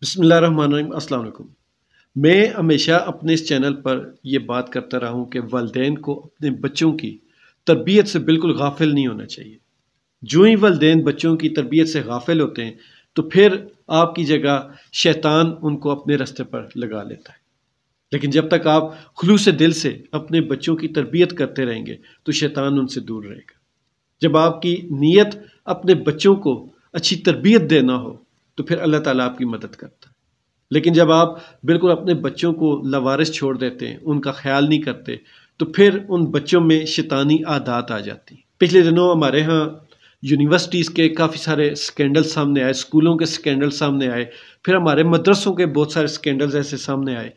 بسم اللہ الرحمن الرحیم۔ السلام علیکم۔ میں ہمیشہ اپنے اس چینل پر یہ بات کرتا رہا ہوں کہ والدین کو اپنے بچوں کی تربیت سے بالکل غافل نہیں ہونا چاہیے۔ جو ہی والدین بچوں کی تربیت سے غافل ہوتے ہیں تو پھر آپ کی جگہ شیطان ان کو اپنے راستے پر لگا لیتا ہے۔ لیکن جب تک آپ خلوص دل سے اپنے بچوں کی تربیت کرتے رہیں گے تو شیطان ان سے دور رہے گا۔ جب آپ کی نیت اپنے بچوں کو اچھی تربیت دینا ہو تو پھر اللہ تعالیٰ آپ کی مدد کرتا ہے۔ لیکن جب آپ بالکل اپنے بچوں کو لاوارث چھوڑ دیتے ہیں، ان کا خیال نہیں کرتے، تو پھر ان بچوں میں شیطانی عادات آ جاتی ہیں۔ پچھلے دنوں ہمارے ہاں یونیورسٹیز کے کافی سارے سکینڈل سامنے آئے، اسکولوں کے سکینڈل سامنے آئے، پھر ہمارے مدرسوں کے بہت سارے سکینڈلز ایسے سامنے آئے۔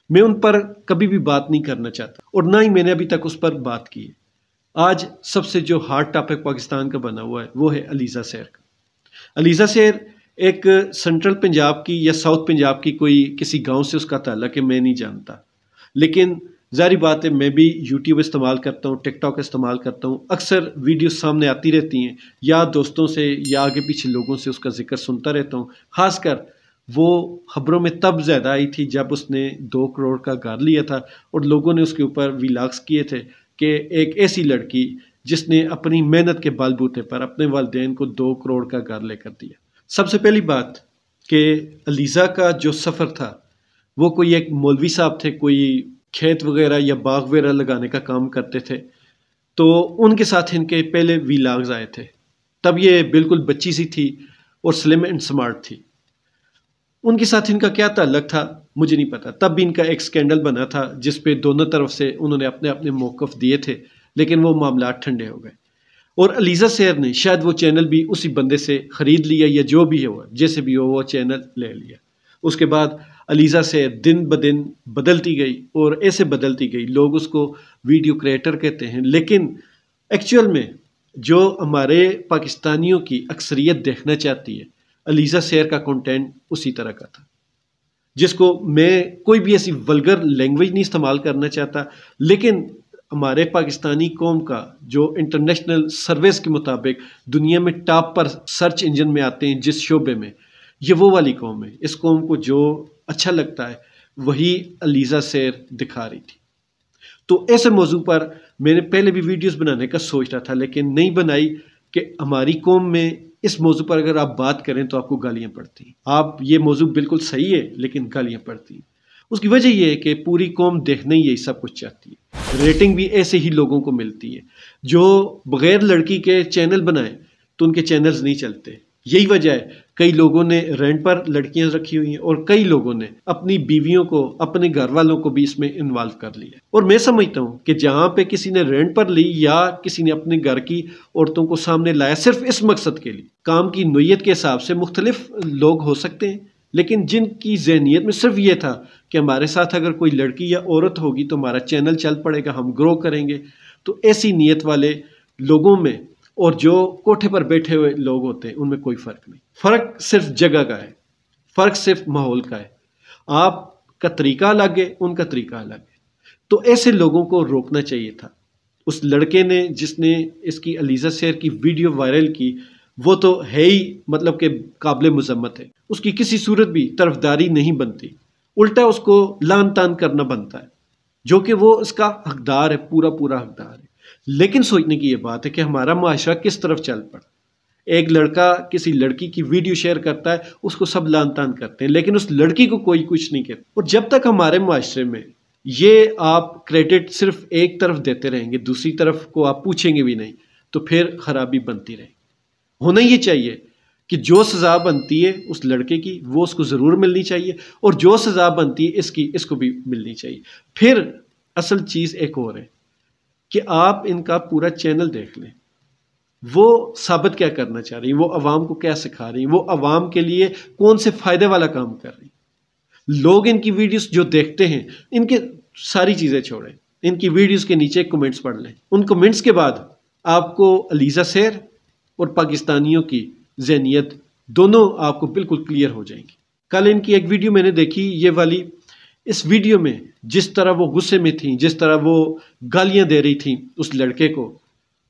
میں ان پر کبھی بھی بات نہیں کرنا چاہتا اور نہ ہی میں نے ابھی تک اس پر بات کی ہے۔ آج سب سے جو ہارڈ ٹاپک پاکستان کا بنا ہوا ہے وہ ہے علیزہ سیر کا۔ علیزہ سیر ایک سینٹرل پنجاب کی یا ساؤتھ پنجاب کی کوئی کسی گاؤں سے اس کا تعلق ہے، میں نہیں جانتا، لیکن ظاہری بات ہے میں بھی یوٹیوب استعمال کرتا ہوں، ٹک ٹاک استعمال کرتا ہوں، اکثر ویڈیوز سامنے آتی رہتی ہیں، یا دوستوں سے یا آگے پیچھے لوگوں سے اس کا ذکر سنتا رہتا ہوں۔ خاص کر وہ خبروں میں تب زیادہ آئی تھی جب اس نے 2 کروڑ کا گھر لیا تھا اور لوگوں نے اس کے اوپر ویلاگس کیے تھے کہ ایک ایسی لڑکی جس نے اپنی محنت کے بال بوتے پر اپنے والدین کو 2 کروڑ کا گھر لے کر دیا۔ سب سے پہلی بات کہ علیزہ کا جو سفر تھا وہ کوئی ایک مولوی صاحب تھے، کوئی کھیت وغیرہ یا باغ وغیرہ لگانے کا کام کرتے تھے، تو ان کے ساتھ ان کے پہلے ویلاگز آئے تھے۔ تب یہ بالکل بچی سی تھی اور سلم اینڈ سمارٹ تھی۔ ان کے ساتھ ان کا کیا تعلق تھا مجھے نہیں پتا۔ تب بھی ان کا ایک سکینڈل بنا تھا جس پہ دونوں طرف سے انہوں نے اپنے اپنے موقف دیے تھے، لیکن وہ معاملات ٹھنڈے ہو گئے۔ اور علیزہ سیر نے شاید وہ چینل بھی اسی بندے سے خرید لیا یا جو بھی ہوا، جیسے بھی ہو وہ چینل لے لیا۔ اس کے بعد علیزہ سیر دن بدن بدلتی گئی اور ایسے بدلتی گئی، لوگ اس کو ویڈیو کریٹر کہتے ہیں، لیکن ایکچوئل میں جو ہمارے پاکستانیوں کی اکثریت دیکھنا چاہتی ہے علیزہ سیر کا کنٹینٹ اسی طرح کا تھا، جس کو میں کوئی بھی ایسی ولگر لینگویج نہیں استعمال کرنا چاہتا، لیکن ہمارے پاکستانی قوم کا جو انٹرنیشنل سروس کے مطابق دنیا میں ٹاپ پر سرچ انجن میں آتے ہیں جس شعبے میں، یہ وہ والی قوم ہے۔ اس قوم کو جو اچھا لگتا ہے وہی علیزہ سیر دکھا رہی تھی۔ تو ایسے موضوع پر میں نے پہلے بھی ویڈیوز بنانے کا سوچ رہا تھا لیکن نہیں بنائی کہ ہماری قوم میں اس موضوع پر اگر آپ بات کریں تو آپ کو گالیاں پڑتی ہیں۔ آپ یہ موضوع بالکل صحیح ہے لیکن گالیاں پڑتی ہیں۔ اس کی وجہ یہ ہے کہ پوری قوم دیکھنے ہی یہی سب کچھ چاہتی ہے، ریٹنگ بھی ایسے ہی لوگوں کو ملتی ہے جو بغیر لڑکی کے چینل بنائیں تو ان کے چینلز نہیں چلتے۔ یہی وجہ ہے کئی لوگوں نے رینٹ پر لڑکیاں رکھی ہوئی ہیں اور کئی لوگوں نے اپنی بیویوں کو، اپنے گھر والوں کو بھی اس میں انوالو کر لیا۔ اور میں سمجھتا ہوں کہ جہاں پہ کسی نے رینٹ پر لی یا کسی نے اپنے گھر کی عورتوں کو سامنے لایا صرف اس مقصد کے لیے، کام کی نوعیت کے حساب سے مختلف لوگ ہو سکتے ہیں، لیکن جن کی ذہنیت میں صرف یہ تھا کہ ہمارے ساتھ اگر کوئی لڑکی یا عورت ہوگی تو ہمارا چینل چل پڑے گا، ہم گرو کریں گے، تو ایسی نیت والے لوگوں میں اور جو کوٹھے پر بیٹھے ہوئے لوگ ہوتے ہیں ان میں کوئی فرق نہیں۔ فرق صرف جگہ کا ہے، فرق صرف ماحول کا ہے۔ آپ کا طریقہ الگ ہے، ان کا طریقہ الگ ہے، تو ایسے لوگوں کو روکنا چاہیے تھا۔ اس لڑکے نے جس نے اس کی علیزہ سیر کی ویڈیو وائرل کی وہ تو ہے ہی مطلب کہ قابل مذمت ہے، اس کی کسی صورت بھی طرفداری نہیں بنتی، الٹا اس کو لان تان کرنا بنتا ہے، جو کہ وہ اس کا حقدار ہے، پورا پورا حقدار ہے۔ لیکن سوچنے کی یہ بات ہے کہ ہمارا معاشرہ کس طرف چل پڑا۔ ایک لڑکا کسی لڑکی کی ویڈیو شیئر کرتا ہے، اس کو سب لان تان کرتے ہیں، لیکن اس لڑکی کو کوئی کچھ نہیں کہتا۔ اور جب تک ہمارے معاشرے میں یہ آپ کریڈٹ صرف ایک طرف دیتے رہیں گے، دوسری طرف کو آپ پوچھیں گے بھی نہیں، تو پھر خرابی بنتی رہے گی۔ ہونا یہ چاہیے کہ جو سزا بنتی ہے اس لڑکے کی وہ اس کو ضرور ملنی چاہیے، اور جو سزا بنتی ہے اس کی اس کو بھی ملنی چاہیے۔ پھر اصل چیز ایک اور ہے کہ آپ ان کا پورا چینل دیکھ لیں، وہ ثابت کیا کرنا چاہ رہی ہیں، وہ عوام کو کیا سکھا رہی ہیں، وہ عوام کے لیے کون سے فائدے والا کام کر رہی ہیں۔ لوگ ان کی ویڈیوز جو دیکھتے ہیں، ان کے ساری چیزیں چھوڑیں، ان کی ویڈیوز کے نیچے کمنٹس پڑھ لیں، ان کمنٹس کے بعد آپ کو علیزہ سیر اور پاکستانیوں کی ذہنیت دونوں آپ کو بالکل کلیئر ہو جائیں گی۔ کل ان کی ایک ویڈیو میں نے دیکھی، یہ والی، اس ویڈیو میں جس طرح وہ غصے میں تھیں، جس طرح وہ گالیاں دے رہی تھیں اس لڑکے کو،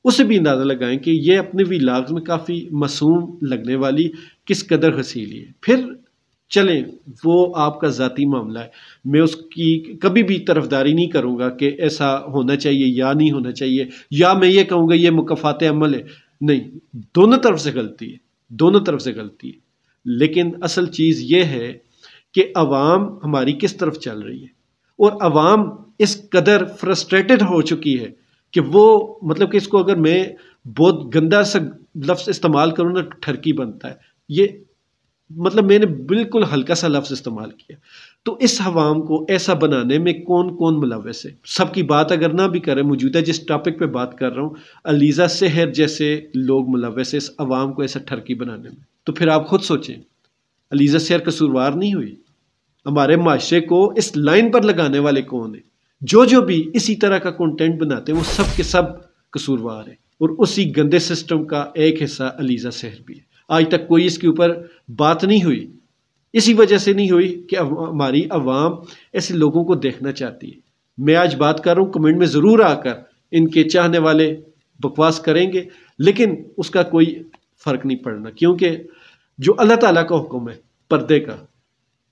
اسے بھی اندازہ لگائیں کہ یہ اپنے ویلاگز میں کافی معصوم لگنے والی کس قدر حسیلی ہے۔ پھر چلیں وہ آپ کا ذاتی معاملہ ہے، میں اس کی کبھی بھی طرفداری نہیں کروں گا کہ ایسا ہونا چاہیے یا نہیں ہونا چاہیے، یا میں یہ کہوں گا یہ مکافات عمل ہے، نہیں، دونوں طرف سے غلطی ہے، دونوں طرف سے غلطی ہے۔ لیکن اصل چیز یہ ہے کہ عوام ہماری کس طرف چل رہی ہے، اور عوام اس قدر فرسٹریٹڈ ہو چکی ہے کہ وہ مطلب کہ اس کو اگر میں بہت گندا سا لفظ استعمال کروں نا، ٹھرکی بنتا ہے یہ، مطلب میں نے بالکل ہلکا سا لفظ استعمال کیا۔ تو اس عوام کو ایسا بنانے میں کون کون ملوث ہے؟ سب کی بات اگر نہ بھی کریں، موجودہ جس ٹاپک پہ بات کر رہا ہوں، علیزہ سحر جیسے لوگ ملوث ہیں اس عوام کو ایسا ٹھرکی بنانے میں۔ تو پھر آپ خود سوچیں، علیزہ سحر قصوروار نہیں ہوئی؟ ہمارے معاشرے کو اس لائن پر لگانے والے کون ہیں؟ جو بھی اسی طرح کا کنٹینٹ بناتے ہیں وہ سب کے سب قصوروار ہیں، اور اسی گندے سسٹم کا ایک حصہ علیزہ سحر بھی ہے۔ آج تک کوئی اس کے اوپر بات نہیں ہوئی، اسی وجہ سے نہیں ہوئی کہ ہماری عوام ایسے لوگوں کو دیکھنا چاہتی ہے۔ میں آج بات کر رہا ہوں، کمنٹ میں ضرور آ کر ان کے چاہنے والے بکواس کریں گے، لیکن اس کا کوئی فرق نہیں پڑنا، کیونکہ جو اللہ تعالیٰ کا حکم ہے پردے کا،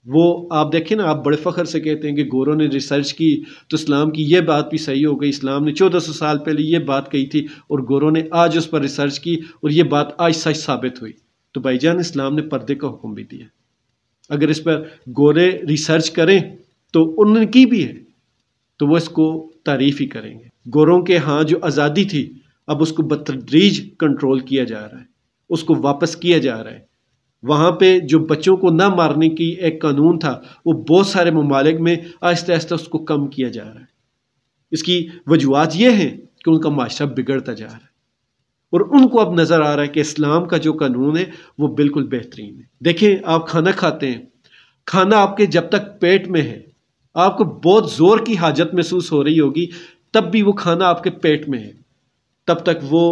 وہ آپ دیکھیں نا، آپ بڑے فخر سے کہتے ہیں کہ گوروں نے ریسرچ کی تو اسلام کی یہ بات بھی صحیح ہو گئی، اسلام نے 1400 سال پہلے یہ بات کہی تھی اور گوروں نے آج اس پر ریسرچ کی اور یہ بات آج سچ ثابت ہوئی۔ تو بھائی جان، اسلام نے پردے کا حکم بھی دیا، اگر اس پر گورے ریسرچ کریں تو ان کی بھی ہے تو وہ اس کو تعریف ہی کریں گے۔ گوروں کے ہاں جو آزادی تھی اب اس کو بتدریج کنٹرول کیا جا رہا ہے، اس کو واپس کیا جا رہا ہے۔ وہاں پہ جو بچوں کو نہ مارنے کی ایک قانون تھا، وہ بہت سارے ممالک میں آہستہ آہستہ اس کو کم کیا جا رہا ہے۔ اس کی وجوہات یہ ہیں کہ ان کا معاشرہ بگڑتا جا رہا ہے، اور ان کو اب نظر آ رہا ہے کہ اسلام کا جو قانون ہے وہ بالکل بہترین ہے۔ دیکھیں، آپ کھانا کھاتے ہیں، کھانا آپ کے جب تک پیٹ میں ہے، آپ کو بہت زور کی حاجت محسوس ہو رہی ہوگی، تب بھی وہ کھانا آپ کے پیٹ میں ہے، تب تک وہ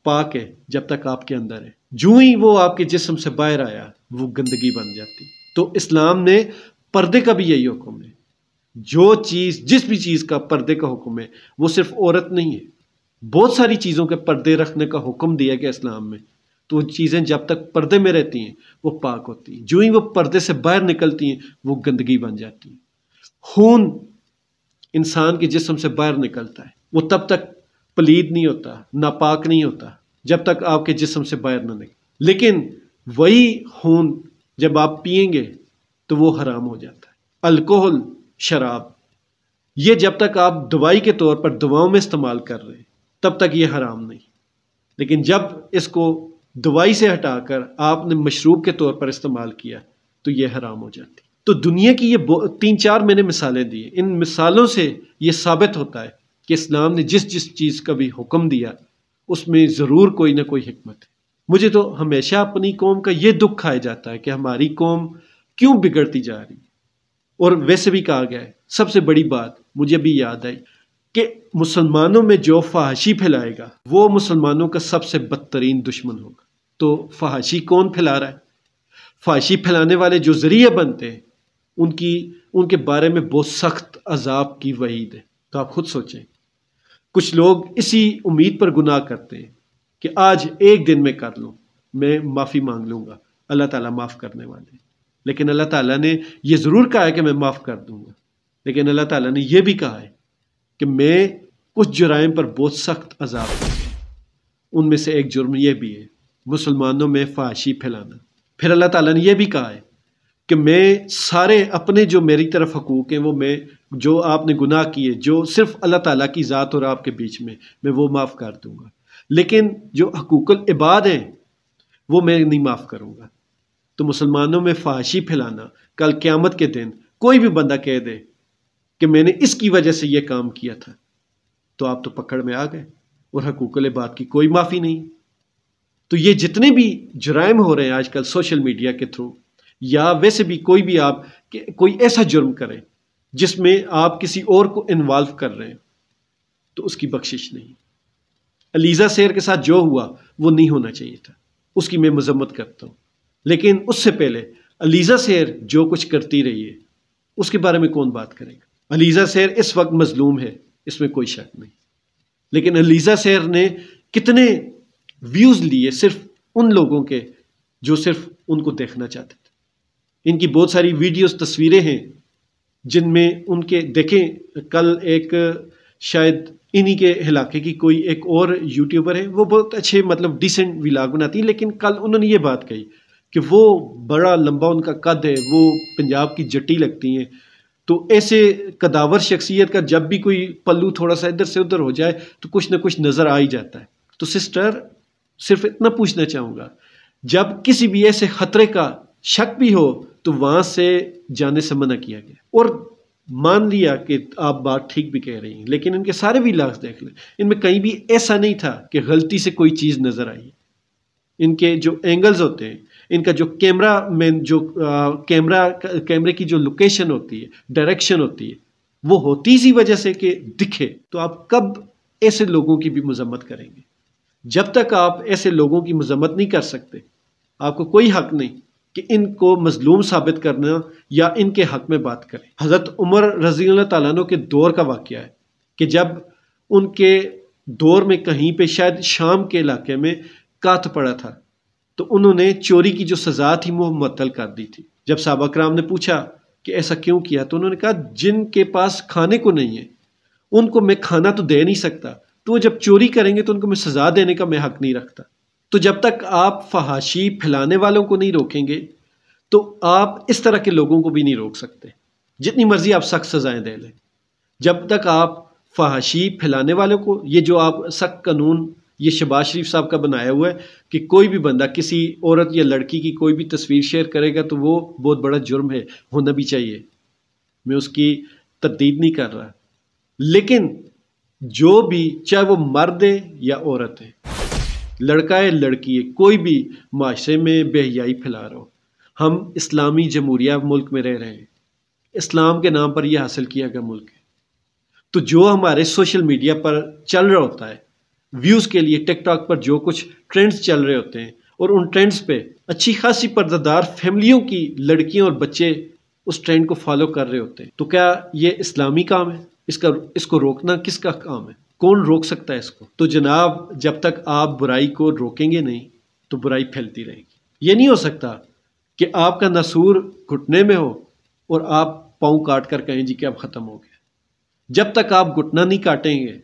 پاک ہے جب تک آپ کے اندر ہے۔ جو ہی وہ آپ کے جسم سے باہر آیا وہ گندگی بن جاتی۔ تو اسلام نے پردے کا بھی یہی حکم ہے، جو چیز جس بھی چیز کا پردے کا حکم ہے وہ صرف عورت نہیں ہے، بہت ساری چیزوں کے پردے رکھنے کا حکم دیا گیا اسلام میں، تو وہ چیزیں جب تک پردے میں رہتی ہیں وہ پاک ہوتی ہیں، جو ہی وہ پردے سے باہر نکلتی ہیں وہ گندگی بن جاتی ہیں۔ خون انسان کے جسم سے باہر نکلتا ہے، وہ تب تک پلید نہیں ہوتا، ناپاک نہیں ہوتا جب تک آپ کے جسم سے باہر نہ نکلے، لیکن وہی خون جب آپ پئیں گے تو وہ حرام ہو جاتا ہے۔ الکوہل، شراب، یہ جب تک آپ دوائی کے طور پر دواؤں میں استعمال کر رہے ہیں تب تک یہ حرام نہیں، لیکن جب اس کو دوائی سے ہٹا کر آپ نے مشروب کے طور پر استعمال کیا تو یہ حرام ہو جاتی۔ تو دنیا کی یہ 3-4 میں نے مثالیں دی، ان مثالوں سے یہ ثابت ہوتا ہے کہ اسلام نے جس جس چیز کا بھی حکم دیا اس میں ضرور کوئی نہ کوئی حکمت ہے۔ مجھے تو ہمیشہ اپنی قوم کا یہ دکھ کھایا جاتا ہے کہ ہماری قوم کیوں بگڑتی جا رہی ہے، اور ویسے بھی کہا گیا ہے، سب سے بڑی بات مجھے بھی یاد آئی کہ مسلمانوں میں جو فحاشی پھیلائے گا وہ مسلمانوں کا سب سے بدترین دشمن ہوگا۔ تو فحاشی کون پھیلا رہا ہے؟ فحاشی پھیلانے والے جو ذریعے بنتے ہیں ان کے بارے میں بہت سخت عذاب کی وعید ہے۔ تو آپ خود سوچیں، کچھ لوگ اسی امید پر گناہ کرتے ہیں کہ آج ایک دن میں کر لوں، میں معافی مانگ لوں گا، اللہ تعالیٰ معاف کرنے والے، لیکن اللہ تعالیٰ نے یہ ضرور کہا ہے کہ میں معاف کر دوں گا، لیکن اللہ تعالیٰ نے یہ بھی کہا ہے کہ میں کچھ جرائم پر بہت سخت عذاب دوں گا۔ ان میں سے ایک جرم یہ بھی ہے، مسلمانوں میں فحاشی پھیلانا۔ پھر اللہ تعالیٰ نے یہ بھی کہا ہے کہ میں سارے اپنے جو میری طرف حقوق ہیں وہ میں جو آپ نے گناہ کیے جو صرف اللہ تعالیٰ کی ذات اور آپ کے بیچ میں وہ معاف کر دوں گا، لیکن جو حقوق العباد ہیں وہ میں نہیں معاف کروں گا۔ تو مسلمانوں میں فحاشی پھیلانا، کل قیامت کے دن کوئی بھی بندہ کہہ دے کہ میں نے اس کی وجہ سے یہ کام کیا تھا تو آپ تو پکڑ میں آ گئے، اور حقوق العباد کی کوئی معافی نہیں۔ تو یہ جتنے بھی جرائم ہو رہے ہیں آج کل سوشل میڈیا کے تھرو، یا ویسے بھی کوئی بھی آپ کوئی ایسا جرم کریں جس میں آپ کسی اور کو انوالو کر رہے ہیں تو اس کی بخشش نہیں۔ علیزہ سحر کے ساتھ جو ہوا وہ نہیں ہونا چاہیے تھا، اس کی میں مذمت کرتا ہوں، لیکن اس سے پہلے علیزہ سحر جو کچھ کرتی رہی ہے اس کے بارے میں کون بات کرے گا؟ علیزہ سحر اس وقت مظلوم ہے، اس میں کوئی شک نہیں، لیکن علیزہ سحر نے کتنے ویوز لیے صرف ان لوگوں کے جو صرف ان کو دیکھنا چاہتے تھے۔ ان کی بہت ساری ویڈیوز تصویریں ہیں جن میں ان کے دیکھیں، کل ایک شاید انہی کے علاقے کی کوئی ایک اور یوٹیوبر ہے، وہ بہت اچھے مطلب ڈیسنٹ ولاگ بناتی ہے، لیکن کل انہوں نے یہ بات کہی کہ وہ بڑا لمبا ان کا قد ہے، وہ پنجاب کی جٹی لگتی ہیں، تو ایسے قداور شخصیت کا جب بھی کوئی پلو تھوڑا سا ادھر سے ادھر ہو جائے تو کچھ نہ کچھ نظر آ ہی جاتا ہے۔ تو سسٹر صرف اتنا پوچھنا چاہوں گا، جب کسی بھی ایسے خطرے کا شک بھی ہو تو وہاں سے جانے سے منع کیا گیا، اور مان لیا کہ آپ بات ٹھیک بھی کہہ رہی ہیں، لیکن ان کے سارے ولاگز دیکھ لیں، ان میں کہیں بھی ایسا نہیں تھا کہ غلطی سے کوئی چیز نظر آئی۔ ان کے جو اینگلز ہوتے ہیں، ان کا جو کیمرہ مین جو کیمرے کی جو لوکیشن ہوتی ہے، ڈائریکشن ہوتی ہے، وہ ہوتی اسی وجہ سے کہ دکھے۔ تو آپ کب ایسے لوگوں کی بھی مذمت کریں گے؟ جب تک آپ ایسے لوگوں کی مذمت نہیں کر سکتے، آپ کو کوئی حق نہیں کہ ان کو مظلوم ثابت کرنا یا ان کے حق میں بات کریں۔ حضرت عمر رضی اللہ تعالیٰ عنہ کے دور کا واقعہ ہے کہ جب ان کے دور میں کہیں پہ شاید شام کے علاقے میں قحط پڑا تھا، تو انہوں نے چوری کی جو سزا تھی وہ معطل کر دی تھی۔ جب صحابہ کرام نے پوچھا کہ ایسا کیوں کیا، تو انہوں نے کہا جن کے پاس کھانے کو نہیں ہے ان کو میں کھانا تو دے نہیں سکتا، تو وہ جب چوری کریں گے تو ان کو میں سزا دینے کا میں حق نہیں رکھتا۔ تو جب تک آپ فحاشی پھیلانے والوں کو نہیں روکیں گے تو آپ اس طرح کے لوگوں کو بھی نہیں روک سکتے، جتنی مرضی آپ سخت سزائیں دے لیں۔ جب تک آپ فحاشی پھیلانے والوں کو، یہ جو آپ سخت قانون یہ شہباز شریف صاحب کا بنایا ہوا ہے کہ کوئی بھی بندہ کسی عورت یا لڑکی کی کوئی بھی تصویر شیئر کرے گا تو وہ بہت بڑا جرم ہے، ہونا بھی چاہیے، میں اس کی تردید نہیں کر رہا، لیکن جو بھی چاہے وہ مرد ہے یا عورت ہے، لڑکا ہے لڑکی ہے، کوئی بھی معاشرے میں بے حیائی پھیلا رہا ہو، ہم اسلامی جمہوریہ ملک میں رہ رہے ہیں، اسلام کے نام پر یہ حاصل کیا گیا ملک ہے، تو جو ہمارے سوشل میڈیا پر چل رہا ہوتا ہے، ویوز کے لیے ٹک ٹاک پر جو کچھ ٹرینڈز چل رہے ہوتے ہیں، اور ان ٹرینڈز پہ اچھی خاصی پردہ دار فیملیوں کی لڑکیاں اور بچے اس ٹرینڈ کو فالو کر رہے ہوتے ہیں، تو کیا یہ اسلامی کام ہے؟ اس کو روکنا کس کا کام ہے؟ کون روک سکتا ہے اس کو؟ تو جناب جب تک آپ برائی کو روکیں گے نہیں تو برائی پھیلتی رہے گی۔ یہ نہیں ہو سکتا کہ آپ کا ناسور گھٹنے میں ہو اور آپ پاؤں کاٹ کر کہیں جی کہ اب ختم ہو گیا۔ جب تک آپ گھٹنا نہیں کاٹیں گے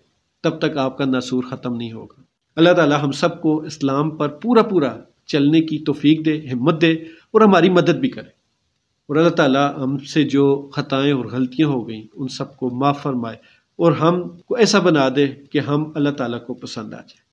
تب تک آپ کا ناسور ختم نہیں ہوگا۔ اللہ تعالی ہم سب کو اسلام پر پورا چلنے کی توفیق دے، ہمت دے، اور ہماری مدد بھی کرے، اور اللہ تعالی ہم سے جو خطائیں اور غلطیاں ہو گئیں ان سب کو معاف فرمائے، اور ہم کو ایسا بنا دے کہ ہم اللہ تعالیٰ کو پسند آ جائے۔